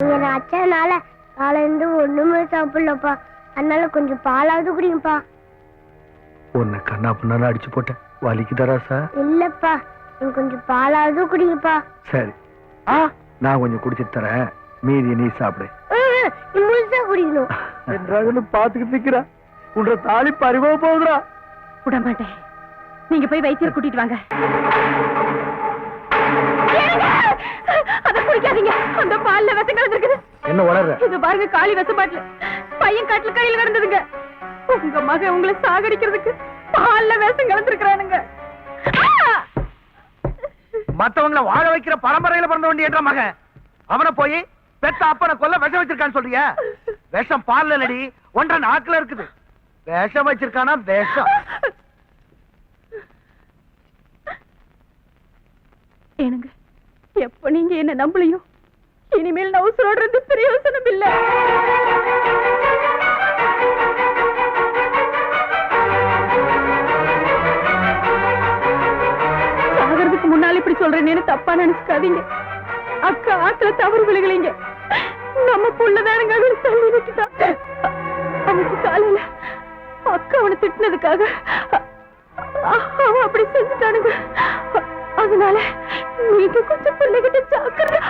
நீங்க அச்சானால காலையிலிருந்து ஒண்ணுமே சாப்பிடலப்பா. அதனால கொஞ்சம் பாலாவது குடிங்கப்பா. உன்னை கண்ணா புண்ணால அடிச்சு போட்டேன், வலிக்குதா ராசா? இல்லப்பா, நீங்க கொஞ்சம் பாலாவது குடிங்கப்பா. சரி, நான் கொஞ்சம் குடிச்சிட்டு தரேன், மீதி நீ சாப்பிடு. நீ முழுசா குடிக்கணும். என்றாலும் பாத்துக்கிட்டு நிக்கிறா, உன்ற தாலி பறிவா போகுதுடா. விட மாட்டேன். நீங்க போய் வைத்தியர் கூட்டிட்டு வாங்க. அத குடிக்காதீங்க, அந்த பால்ல விஷம் கலந்துருக்குது. என்ன வளர்ற? இது பாருங்க, காலி விஷ பாட்டில் பையன் காட்டுல கையில கிடந்ததுங்க. உங்க மகன் உங்களை சாகடிக்கிறதுக்கு பால்ல விஷம் கலந்துருக்கிறானுங்க. மத்தவங்களை வாழ வைக்கிற பரம்பரையில பிறந்த வேண்டிய மகன் அவனை போய் பெத்த அப்பனை கொல்ல விஷம் வச்சிருக்கான்னு சொல்றியா? விஷம் பால்ல இல்லடி, ஒன்றரை நாக்குல இருக்குது. விஷம் வச்சிருக்கானா விஷம்? ஏனுங்க, எப்ப நீங்க என்ன நம்பலையோ இனிமேல் நான் உசுரோடுறது பிரயோசனம் இல்ல. சாகிறதுக்கு முன்னால இப்படி சொல்றேன்னு தப்பா நினைச்சுக்காதீங்க. அக்கா ஆத்துல தவறு விழுகலைங்க, நம்ம புள்ளதானுங்க தள்ளி விட்டுட்டான். அவனுக்கு காலையில அக்கா அவனை திட்டினதுக்காக அவன் அப்படி செஞ்சுட்டானுங்க. அதனால நீங்க கொஞ்சம் பிள்ளைகிட்ட ஜாக்கிரதை.